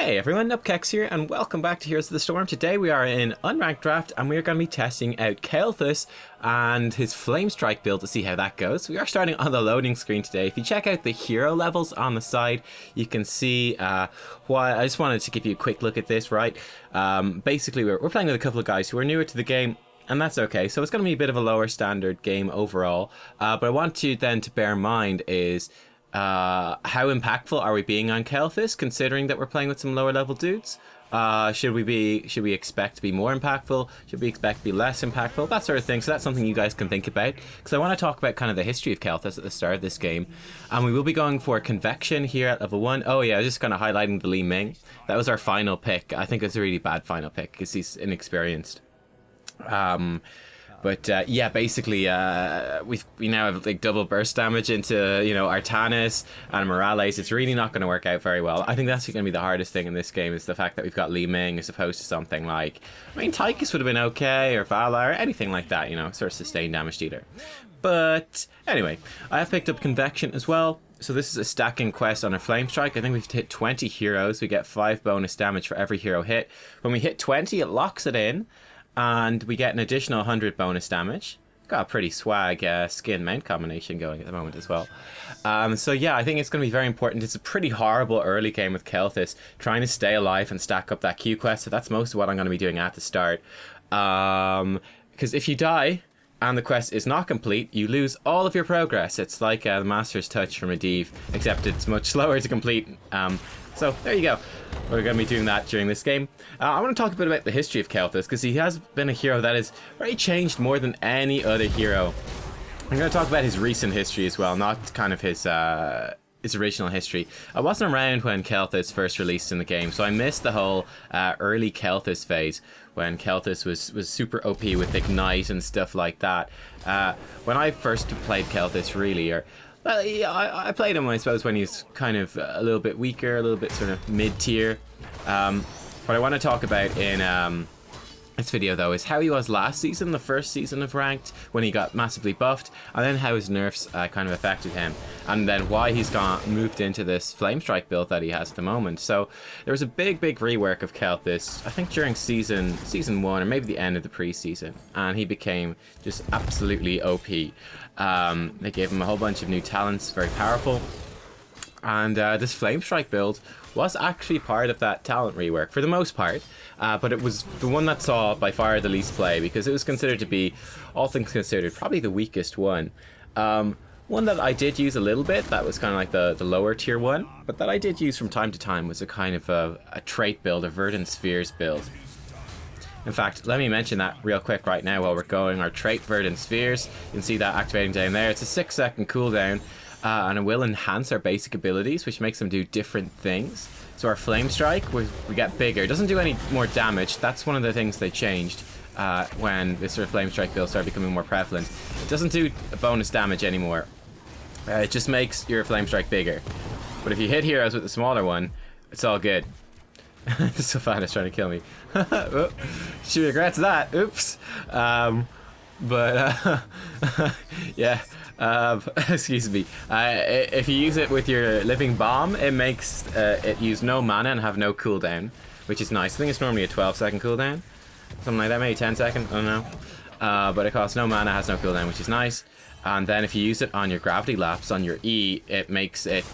Hey everyone, Nubkeks here, and welcome back to Heroes of the Storm. Today we are in Unranked Draft, and we are going to be testing out Kael'Thas and his Flamestrike build to see how that goes. We are starting on the loading screen today. If you check out the hero levels on the side, you can see why. I just wanted to give you a quick look at this, right? Basically, we're playing with a couple of guys who are newer to the game, and that's okay. So it's going to be a bit of a lower standard game overall, but I want you then to bear in mind is how impactful are we being on Kael'Thas, considering that we're playing with some lower level dudes? Should we expect to be more impactful? Should we expect to be less impactful? That sort of thing. So that's something you guys can think about, because I want to talk about kind of the history of Kael'Thas at the start of this game. And we will be going for Convection here at level 1. Oh yeah, just kind of highlighting the Li Ming. That was our final pick. I think it's a really bad final pick because he's inexperienced. But yeah, basically, we now have like double burst damage into, Artanis and Morales. It's really not going to work out very well. I think that's going to be the hardest thing in this game, is the fact that we've got Li Ming as opposed to something like, Tychus would have been okay, or Vala, or anything like that, sort of sustained damage dealer. But anyway, I have picked up Convection as well. So this is a stacking quest on our Flamestrike. I think we've hit 20 heroes. We get 5 bonus damage for every hero hit. When we hit 20, it locks it in, and we get an additional 100 bonus damage. Got a pretty swag skin mount combination going at the moment as well. So yeah, I think it's going to be very important. It's a pretty horrible early game with Kael'Thas, trying to stay alive and stack up that Q quest. So that's most of what I'm going to be doing at the start. Because if you die and the quest is not complete, you lose all of your progress. It's like the Master's Touch from Medivh, except it's much slower to complete. So there you go. We're going to be doing that during this game. I want to talk a bit about the history of Kael'Thas, because he has been a hero that has very changed more than any other hero. I'm going to talk about his recent history as well, not kind of his original history. I wasn't around when Kael'Thas first released in the game, so I missed the whole early Kael'Thas phase, when Kael'Thas was super OP with Ignite and stuff like that. When I first played Kael'Thas, really, well, yeah, I played him, I suppose, when he's kind of a little bit weaker, a little bit sort of mid-tier. What I want to talk about in this video, though, is how he was last season, the first season of Ranked, when he got massively buffed, and then how his nerfs kind of affected him, and then why he's moved into this Flamestrike build that he has at the moment. So there was a big rework of Kael'Thas, I think during season 1, or maybe the end of the preseason, and he became just absolutely OP. They gave him a whole bunch of new talents, very powerful, and this Flamestrike build was actually part of that talent rework for the most part, but it was the one that saw by far the least play, because it was considered to be, all things considered, probably the weakest one. One that I did use a little bit, that was kind of like the lower tier one, but that I did use from time to time was a kind of a trait build, a Verdant Spheres build. In fact, let me mention that real quick right now while we're going. Our trait Verdant Spheres, you can see that activating down there. It's a 6-second cooldown, and it will enhance our basic abilities, which makes them do different things. So our Flamestrike, we get bigger. It doesn't do any more damage. That's one of the things they changed when this sort of Flamestrike build started becoming more prevalent. It doesn't do bonus damage anymore. It just makes your Flamestrike bigger. But if you hit heroes with the smaller one, it's all good. Sylvanas trying to kill me. Oh, she regrets that. Oops. Yeah. Excuse me. If you use it with your Living Bomb, it makes it use no mana and have no cooldown, which is nice. I think it's normally a 12-second cooldown, something like that, maybe 10-second. I don't know. But it costs no mana, has no cooldown, which is nice. And then if you use it on your Gravity Lapse on your E, it makes it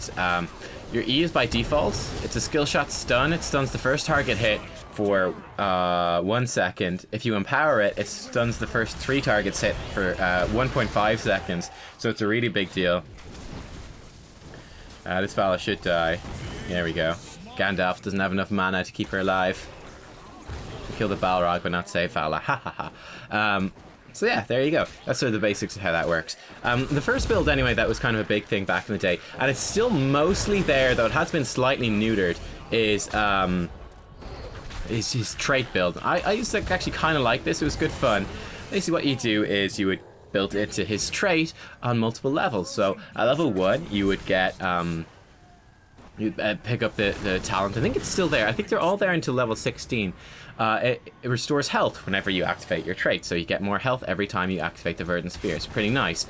your E is by default. It's a skill shot stun. It stuns the first target hit for 1 second. If you empower it, it stuns the first 3 targets hit for 1.5 seconds. So it's a really big deal. This fella should die. There we go. Gandalf doesn't have enough mana to keep her alive. To kill the Balrog, but not save Vala. Ha ha ha. So yeah, there you go. That's sort of the basics of how that works. The first build, anyway, that was kind of a big thing back in the day, and it's still mostly there, though it has been slightly neutered, is his trait build. I used to actually kind of like this. It was good fun. Basically what you do is you would build into his trait on multiple levels. So at level 1, you would get You pick up the talent. I think it's still there. I think they're all there until level 16. It restores health whenever you activate your trait, so you get more health every time you activate the Verdant Sphere. It's pretty nice.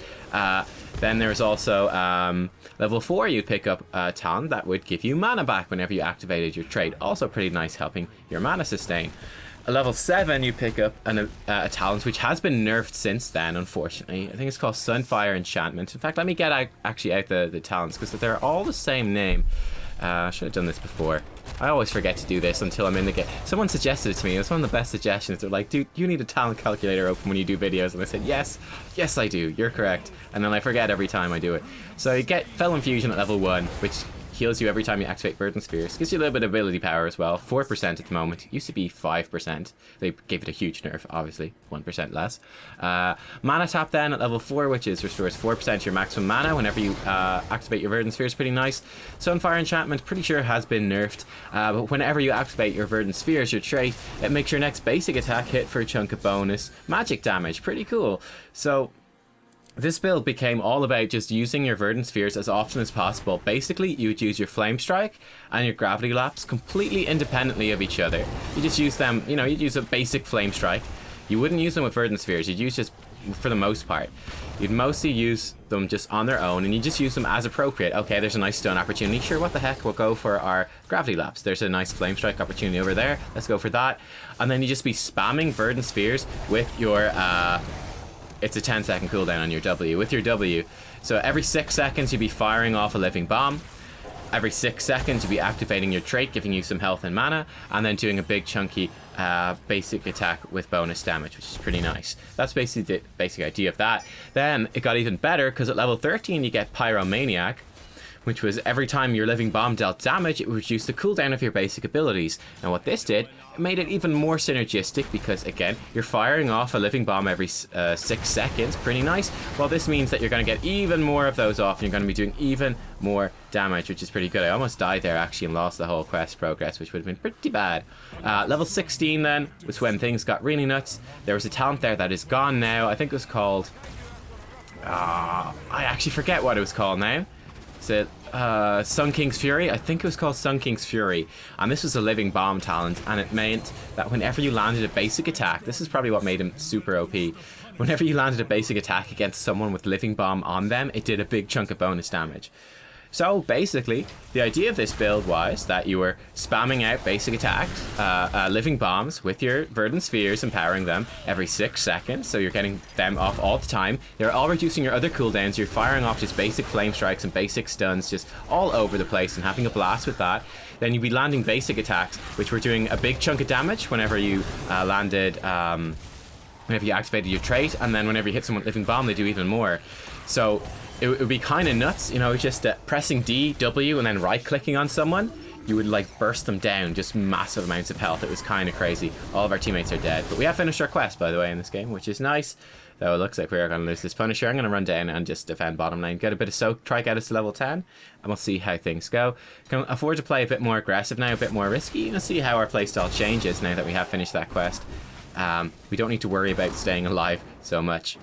Then there's also level 4, you pick up a talent that would give you mana back whenever you activated your trait. Also pretty nice, helping your mana sustain. At level 7, you pick up a talent which has been nerfed since then, unfortunately. I think it's called Sunfire Enchantment. In fact, let me get actually out the talents, because they're all the same name. I should have done this before. I always forget to do this until I'm in the game. Someone suggested it to me. It was one of the best suggestions. They're like, dude, you need a talent calculator open when you do videos. And I said, yes, I do. You're correct. And then I forget every time I do it. So you get Fell Infusion at level 1, which heals you every time you activate Verdant Spheres. Gives you a little bit of ability power as well. 4% at the moment. It used to be 5%. They gave it a huge nerf, obviously. 1% less. Mana Tap then at level 4, which is restores 4% to your maximum mana whenever you activate your Verdant Spheres. Pretty nice. Sunfire Enchantment, pretty sure has been nerfed. But whenever you activate your Verdant Spheres, your trait, it makes your next basic attack hit for a chunk of bonus magic damage. Pretty cool. So this build became all about just using your Verdant Spheres as often as possible. Basically, you would use your Flamestrike and your Gravity Lapse completely independently of each other. You just use them, you know, you'd use a basic Flamestrike. You wouldn't use them with Verdant Spheres. You'd use just, for the most part, you'd mostly use them just on their own, and you just use them as appropriate. Okay, there's a nice stun opportunity. Sure, what the heck, we'll go for our Gravity Lapse. There's a nice Flamestrike opportunity over there. Let's go for that. And then you just be spamming Verdant Spheres with your it's a 10-second cooldown on your W. With your W, so every 6 seconds you'd be firing off a living bomb. Every 6 seconds you'd be activating your trait, giving you some health and mana, and then doing a big chunky basic attack with bonus damage, which is pretty nice. That's basically the basic idea of that. Then it got even better, because at level 13 you get Pyromaniac, which was every time your living bomb dealt damage, it would reduce the cooldown of your basic abilities. And what this did, it made it even more synergistic, because again, you're firing off a living bomb every 6 seconds. Pretty nice. Well, this means that you're going to get even more of those off, and you're going to be doing even more damage, which is pretty good. I almost died there actually and lost the whole quest progress, which would have been pretty bad. Level 16 then was when things got really nuts. There was a talent there that is gone now. I think it was called I actually forget what it was called now. Is it Sun King's Fury? I think it was called Sun King's Fury. And this was a living bomb talent, and it meant that whenever you landed a basic attack, this is probably what made him super OP. Whenever you landed a basic attack against someone with living bomb on them, it did a big chunk of bonus damage. So basically, the idea of this build was that you were spamming out basic attacks, living bombs with your Verdant Spheres, empowering them every 6 seconds, so you're getting them off all the time. They're all reducing your other cooldowns. You're firing off just basic flame strikes and basic stuns just all over the place and having a blast with that. Then you'd be landing basic attacks, which were doing a big chunk of damage whenever you whenever you activated your trait, and then whenever you hit someone with living bomb, they do even more. So it would be kind of nuts, you know, just pressing D, W, and then right-clicking on someone. You would, like, burst them down, just massive amounts of health. It was kind of crazy. All of our teammates are dead. But we have finished our quest, by the way, in this game, which is nice. Though it looks like we're going to lose this Punisher. I'm going to run down and just defend bottom lane. Get a bit of soak, try get us to level 10, and we'll see how things go. Can afford to play a bit more aggressive now, a bit more risky, and see how our playstyle changes now that we have finished that quest. We don't need to worry about staying alive so much.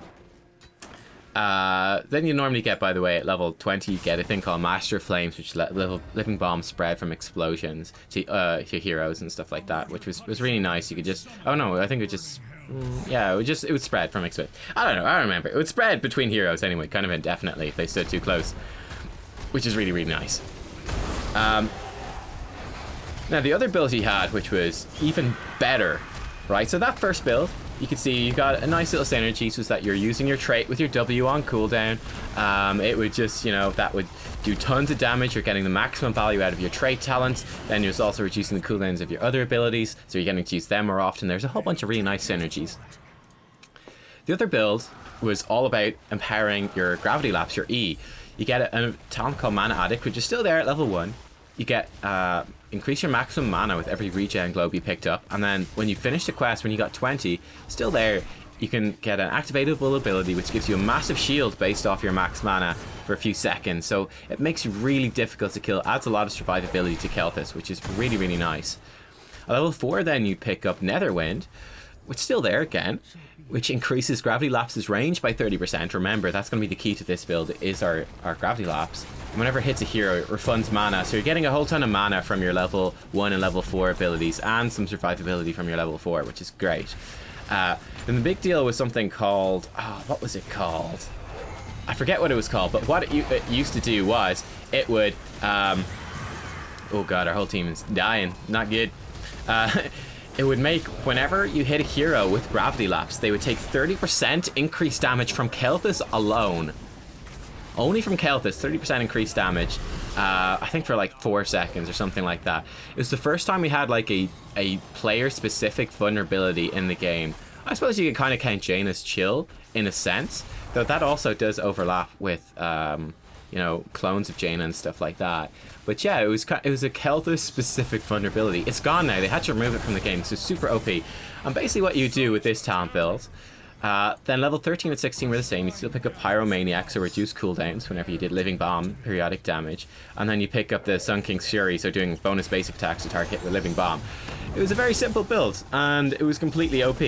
Then you normally get, by the way, at level 20, you get a thing called Master Flames, which let living bombs spread from explosions to heroes and stuff like that, which was really nice. You could just, oh no, I think it just, yeah, it would spread from explosions. I don't know, I don't remember. It would spread between heroes anyway, kind of indefinitely if they stood too close, which is really, really nice. Now the other build he had, which was even better, right? So that first build, you can see you got a nice little synergy, so that you're using your trait with your W on cooldown. It would just, you know, that would do tons of damage. You're getting the maximum value out of your trait talents. Then you're also reducing the cooldowns of your other abilities, so you're getting to use them more often. There's a whole bunch of really nice synergies. The other build was all about empowering your Gravity Lapse, your E. You get a talent called Mana Addict, which is still there at level 1. You get increase your maximum mana with every regen globe you picked up, and then when you finish the quest, when you got 20, still there, you can get an activatable ability which gives you a massive shield based off your max mana for a few seconds. So it makes you really difficult to kill, adds a lot of survivability to Kael'Thas, which is really, really nice. At level 4 then you pick up Netherwind, which is still there again, which increases Gravity Lapse's range by 30%. Remember, that's going to be the key to this build, is our Gravity Lapse. And whenever it hits a hero, it refunds mana, so you're getting a whole ton of mana from your level 1 and level 4 abilities, and some survivability from your level 4, which is great. Then the big deal was something called... what was it called? I forget what it was called, but what it used to do was, it would... oh god, our whole team is dying. Not good. It would make, whenever you hit a hero with Gravity Lapse, they would take 30% increased damage from Kael'Thas alone. Only from Kael'Thas, 30% increased damage. I think for like 4 seconds or something like that. It was the first time we had like a player-specific vulnerability in the game. I suppose you could kind of count Jaina's Chill in a sense, though that also does overlap with, you know, clones of Jaina and stuff like that. But yeah, it was a Kael'Thas specific vulnerability. It's gone now. They had to remove it from the game, so super OP. And basically what you do with this talent build, then level 13 and 16 were the same. You still pick up Pyromaniac, so reduce cooldowns whenever you did Living Bomb, periodic damage. And then you pick up the Sun King's Fury, so doing bonus basic attacks to target with Living Bomb. It was a very simple build, and it was completely OP.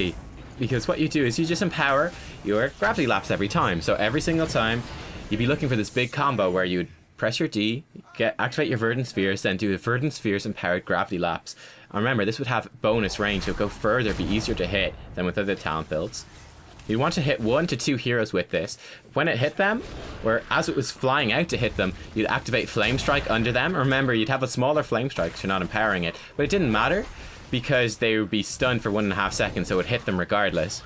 Because what you do is you just empower your Gravity Lapse every time. So every single time, you'd be looking for this big combo where you would press your D, activate your Verdant Spheres, then do the Verdant Spheres empowered Gravity Lapse. And remember, this would have bonus range, so go further, be easier to hit than with other talent builds. You'd want to hit 1 to 2 heroes with this. When it hit them, or as it was flying out to hit them, you'd activate Flamestrike under them. Remember, you'd have a smaller Flamestrike, so you're not empowering it. But it didn't matter, because they would be stunned for 1.5 seconds, so it would hit them regardless.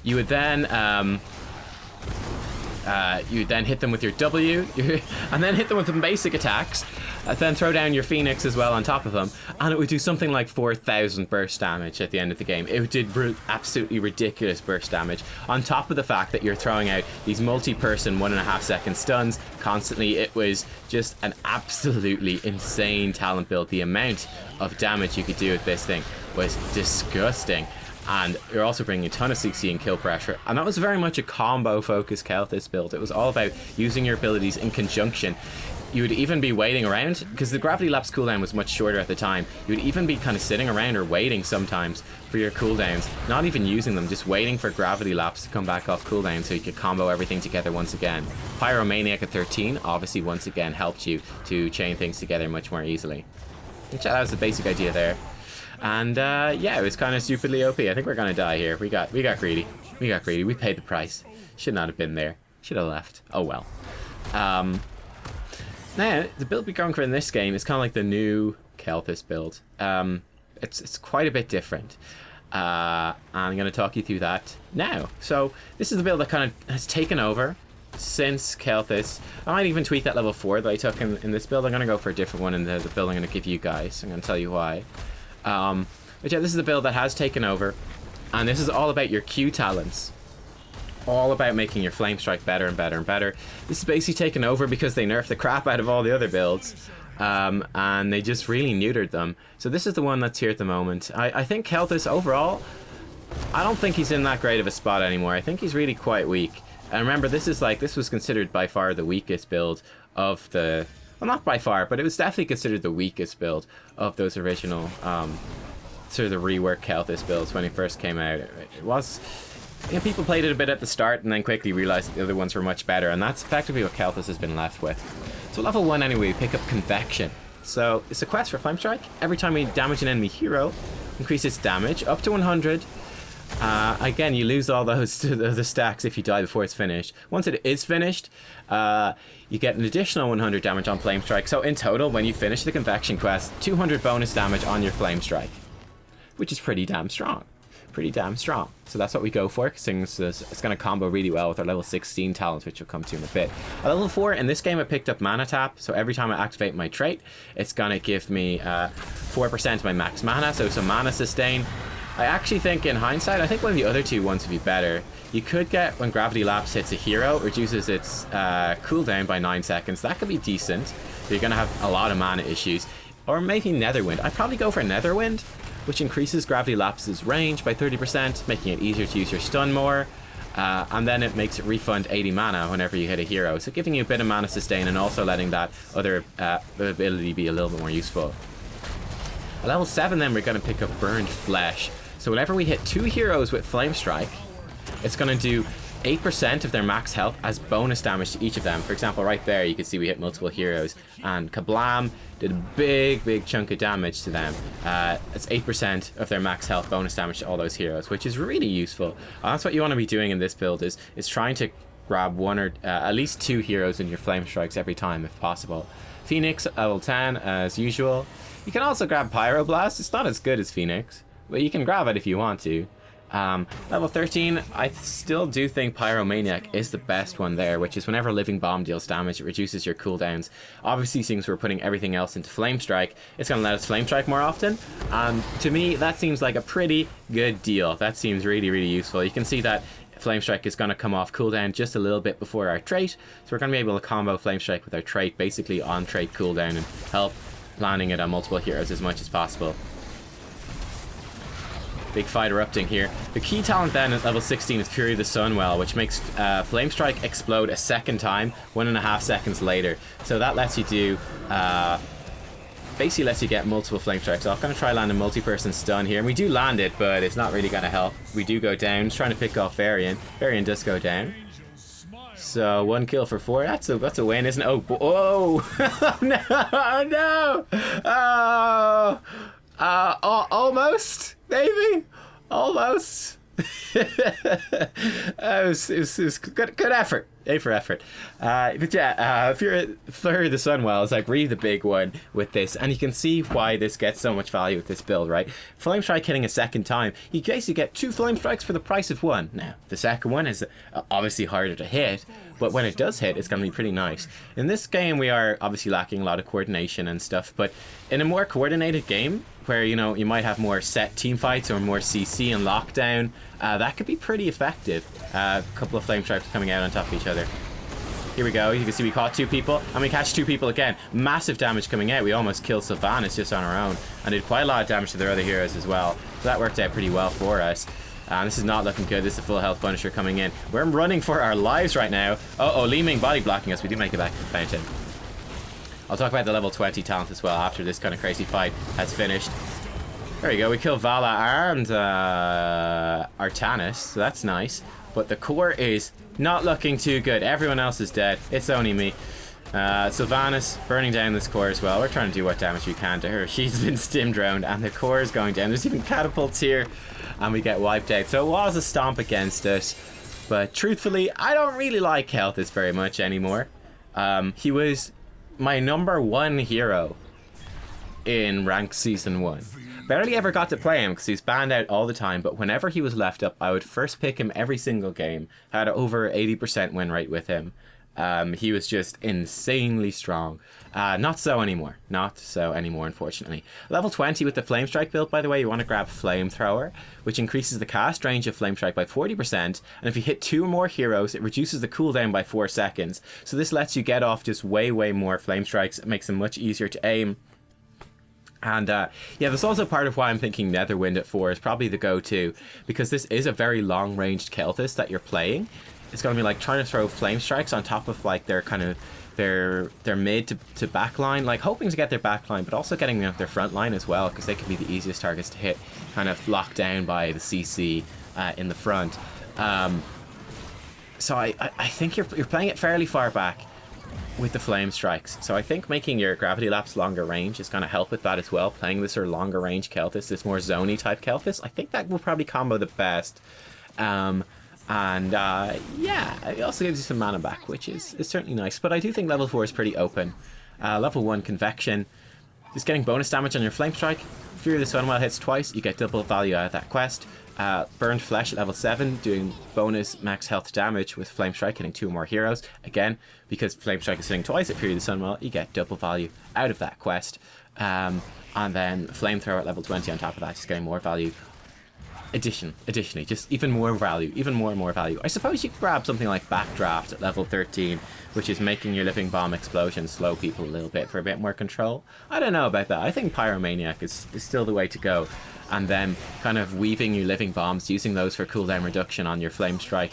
You would then hit them with your W, and then hit them with some basic attacks, then throw down your Phoenix as well on top of them, and it would do something like 4,000 burst damage at the end of the game. It did absolutely ridiculous burst damage, on top of the fact that you're throwing out these multi-person 1.5 second stuns constantly. It was just an absolutely insane talent build. The amount of damage you could do with this thing was disgusting. And you're also bringing a ton of CC and kill pressure. And that was very much a combo-focused Kael'Thas build. It was all about using your abilities in conjunction. You would even be waiting around, because the Gravity Lapse cooldown was much shorter at the time. You would even be kind of sitting around or waiting sometimes for your cooldowns. Not even using them, just waiting for Gravity Lapse to come back off cooldown so you could combo everything together once again. Pyromaniac at 13 obviously once again helped you to chain things together much more easily. Which that was the basic idea there. And yeah, it was kind of stupidly OP. I think we're gonna die here. We got greedy. We got greedy. We paid the price. Should not have been there. Should have left. Oh well. Now the build we're going for in this game is kind of like the new Kael'Thas build. It's quite a bit different. And I'm gonna talk you through that now. So this is the build that kind of has taken over since Kael'Thas. I might even tweak that level 4 that I took in this build. I'm gonna go for a different one in the build I'm gonna give you guys. I'm gonna tell you why. But yeah, this is the build that has taken over, and this is all about your Q talents. All about making your Flamestrike better and better and better. This is basically taken over because they nerfed the crap out of all the other builds, and they just really neutered them. So this is the one that's here at the moment. I think Kael'Thas overall, I don't think he's in that great of a spot anymore. I think he's really quite weak. And remember, this was considered by far the weakest build of the... Well, not by far, but it was definitely considered the weakest build of those original, sort of the rework Kael'Thas builds when it first came out. It was, you know, people played it a bit at the start and then quickly realized that the other ones were much better, and that's effectively what Kael'Thas has been left with. So level 1 anyway, we pick up Convection. So it's a quest for Flamestrike. Every time we damage an enemy hero, increase its damage up to 100. Again, you lose all those the stacks if you die before it's finished. Once it is finished, you get an additional 100 damage on Flamestrike. So in total, when you finish the Convection quest, 200 bonus damage on your Flamestrike, which is pretty damn strong. Pretty damn strong. So that's what we go for, because it's going to combo really well with our level 16 talents, which we'll come to in a bit. At level 4, in this game, I picked up Mana Tap. So every time I activate my trait, it's going to give me 4% of my max mana, so some mana sustain. I actually think, in hindsight, I think one of the other two ones would be better. You could get, when Gravity Lapse hits a hero, reduces its cooldown by 9 seconds. That could be decent. You're going to have a lot of mana issues. Or maybe Netherwind. I'd probably go for Netherwind, which increases Gravity Lapse's range by 30%, making it easier to use your stun more. And then it makes it refund 80 mana whenever you hit a hero. So giving you a bit of mana sustain and also letting that other ability be a little bit more useful. At level 7 then, we're going to pick up Burned Flesh. So whenever we hit 2 heroes with Flamestrike, it's going to do 8% of their max health as bonus damage to each of them. For example, right there, you can see we hit multiple heroes, and kablam, did a big chunk of damage to them. It's 8% of their max health bonus damage to all those heroes, which is really useful. That's what you want to be doing in this build, is trying to grab one or at least 2 heroes in your flame strikes every time if possible. Phoenix level 10 as usual. You can also grab Pyroblast. It's not as good as Phoenix, but you can grab it if you want to. Level 13, I still do think Pyromaniac is the best one there, which is whenever Living Bomb deals damage, it reduces your cooldowns. Obviously, since we're putting everything else into Flamestrike, it's going to let us Flamestrike more often. To me, that seems like a pretty good deal. That seems really useful. You can see that Flamestrike is going to come off cooldown just a little bit before our trait, so we're going to be able to combo Flamestrike with our trait, basically on trait cooldown, and help landing it on multiple heroes as much as possible. Big fight erupting here. The key talent then at level 16 is Fury of the Sunwell, which makes Flamestrike explode a second time, 1.5 seconds later. So that lets you do, basically lets you get multiple Flamestrikes. So I'm going to try land a multi-person stun here, and we do land it, but it's not really going to help. We do go down. Just trying to pick off Varian. Varian does go down. So 1 kill for 4. That's a win, isn't it? Oh, no! Almost, maybe, almost. It was good effort. A for effort. But yeah, Flurry of the Sunwell is like really the big one with this, and you can see why this gets so much value with this build, right? Flamestrike hitting a second time, you basically get 2 Flamestrikes for the price of 1. Now, the second one is obviously harder to hit, but when it does hit, it's going to be pretty nice. In this game, we are obviously lacking a lot of coordination and stuff, but in a more coordinated game, where, you know, you might have more set team fights or more CC and lockdown, that could be pretty effective. A couple of Flamestrikes coming out on top of each other. Here we go. You can see we caught 2 people, and we catch 2 people again. Massive damage coming out. We almost killed Sylvanas just on our own, and did quite a lot of damage to their other heroes as well. So that worked out pretty well for us. This is not looking good. This is a full health Punisher coming in. We're running for our lives right now. Uh-oh, Li Ming body blocking us. We do make it back to the fountain. I'll talk about the level 20 talent as well after this kind of crazy fight has finished. There we go. We kill Vala and Artanis, so that's nice. But the core is not looking too good. Everyone else is dead. It's only me. Sylvanas burning down this core as well. We're trying to do what damage we can to her. She's been stim droned and the core is going down. There's even catapults here and we get wiped out. So it was a stomp against us. But truthfully, I don't really like Kael'Thas very much anymore. He was my #1 hero in ranked season 1. Barely ever got to play him because he's banned out all the time, but whenever he was left up, I would first pick him every single game. Had over 80% win rate with him. He was just insanely strong. Not so anymore. Not so anymore, unfortunately. Level 20 with the Flamestrike build, by the way, you want to grab Flamethrower, which increases the cast range of Flamestrike by 40%, and if you hit 2 or more heroes, it reduces the cooldown by 4 seconds. So this lets you get off just way more Flamestrikes. It makes them much easier to aim. And yeah, that's also part of why I'm thinking Netherwind at 4 is probably the go-to, because this is a very long-ranged Kael'Thas that you're playing. It's going to be like trying to throw Flamestrikes on top of like their kind of their mid to back line, like hoping to get their back line, but also getting their front line as well, because they could be the easiest targets to hit, kind of locked down by the CC in the front. So I think you're playing it fairly far back with the Flamestrikes. So I think making your Gravity Lapse longer range is going to help with that as well. Playing this sort of longer range Kael'Thas, this more zony type Kael'Thas, I think that will probably combo the best. Yeah, it also gives you some mana back, which is certainly nice. But I do think level 4 is pretty open. Level 1 Convection, just getting bonus damage on your Flamestrike. Fury of the Sunwell hits twice, you get double value out of that quest. Burned Flesh at level 7, doing bonus max health damage with Flamestrike, hitting 2 more heroes. Again, because Flamestrike is hitting twice at Fury of the Sunwell, you get double value out of that quest. And then Flamethrower at level 20 on top of that, just getting more value. Additionally, just even more value, even more value. I suppose you could grab something like Backdraft at level 13, which is making your Living Bomb explosion slow people a little bit for a bit more control. I don't know about that. I think Pyromaniac is still the way to go. And then kind of weaving your Living Bombs, using those for cooldown reduction on your Flamestrike.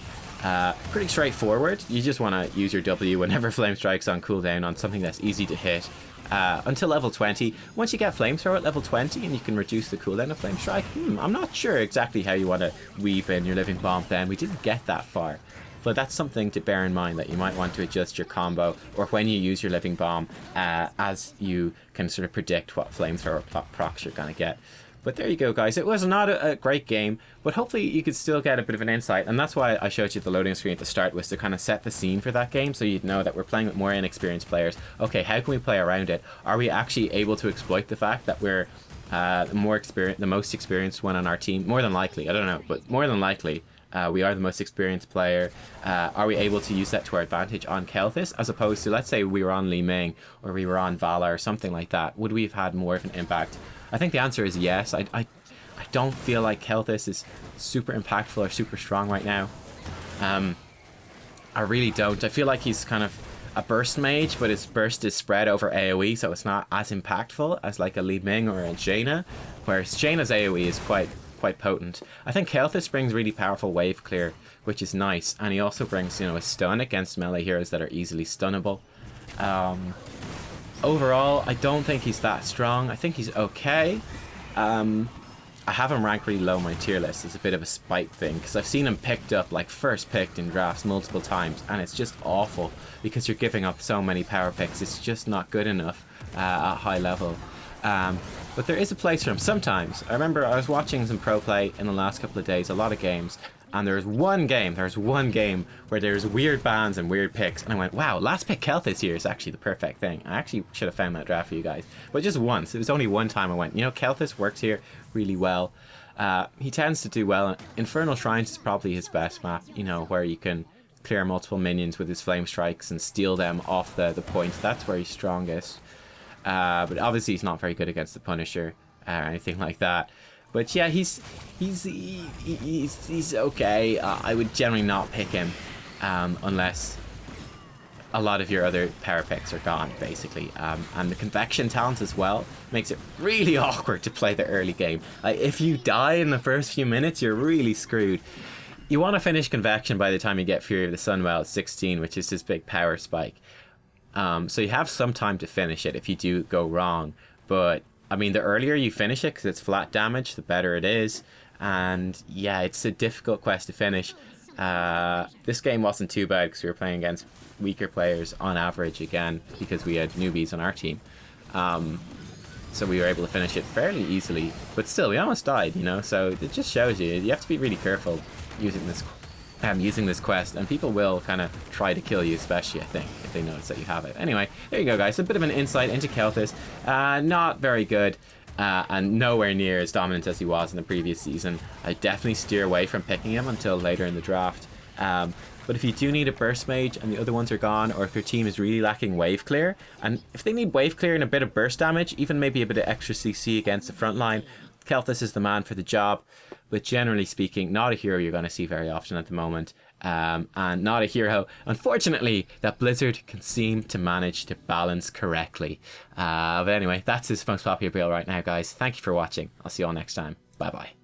Pretty straightforward. You just want to use your W whenever Flamestrike's on cooldown on something that's easy to hit. until level 20. Once you get Flamethrower at level 20 and you can reduce the cooldown of Flamestrike, I'm not sure exactly how you want to weave in your Living Bomb then. We didn't get that far. But that's something to bear in mind, that you might want to adjust your combo, or when you use your Living Bomb, as you can sort of predict what Flamethrower procs you're going to get. But there you go, guys. It was not a great game, but hopefully you could still get a bit of an insight. And that's why I showed you the loading screen at the start, was to kind of set the scene for that game, so you'd know that we're playing with more inexperienced players. Okay, how can we play around it? Are we actually able to exploit the fact that we're the most experienced one on our team? More than likely, I don't know, but more than likely, we are the most experienced player. Are we able to use that to our advantage on Kael'Thas, as opposed to, let's say, we were on Li Ming or we were on Vala or something like that? Would we have had more of an impact? I think the answer is yes. I don't feel like Kael'Thas is super impactful or super strong right now. I really don't. I feel like he's kind of a burst mage, but his burst is spread over AoE, so it's not as impactful as like a Li Ming or a Jaina, whereas Jaina's AoE is quite potent. I think Kael'Thas brings really powerful wave clear, which is nice, and he also brings, you know, a stun against melee heroes that are easily stunnable. Overall, I don't think he's that strong. I think he's okay. I have him ranked really low on my tier list. It's a bit of a spite thing, because I've seen him picked up, like first picked in drafts multiple times, and it's just awful because you're giving up so many power picks. It's just not good enough at high level. But there is a place for him sometimes. I remember I was watching some pro play in the last couple of days, a lot of games, and there's one game where there's weird bans and weird picks, and I went, wow, last pick Kael'Thas here is actually the perfect thing. I actually should have found that draft for you guys, but just once. It was only one time I went, you know, Kael'Thas works here really well. He tends to do well. Infernal Shrines is probably his best map, you know, where you can clear multiple minions with his Flamestrikes and steal them off the point. That's where he's strongest. But obviously he's not very good against the Punisher or anything like that. But yeah, he's okay. I would generally not pick him unless a lot of your other power picks are gone, basically. And the Convection talent as well makes it really awkward to play the early game. If you die in the first few minutes, you're really screwed. You want to finish Convection by the time you get Fury of the Sunwell at 16, which is his big power spike. So you have some time to finish it if you do go wrong. But I mean, the earlier you finish it, because it's flat damage, the better it is. And yeah, it's a difficult quest to finish. This game wasn't too bad because we were playing against weaker players on average again, because we had newbies on our team. So we were able to finish it fairly easily. But still, we almost died, you know? So it just shows you have to be really careful using this quest, and people will kind of try to kill you, especially, I think, if they notice that you have it. Anyway, there you go, guys. A bit of an insight into Kael'Thas. Not very good, and nowhere near as dominant as he was in the previous season. I definitely steer away from picking him until later in the draft. But if you do need a burst mage and the other ones are gone, or if your team is really lacking wave clear, and if they need wave clear and a bit of burst damage, even maybe a bit of extra CC against the front line, Kael'Thas is the man for the job. But generally speaking, not a hero you're going to see very often at the moment. And not a hero, unfortunately, that Blizzard can seem to manage to balance correctly. But anyway, that's his most popular build right now, guys. Thank you for watching. I'll see you all next time. Bye-bye.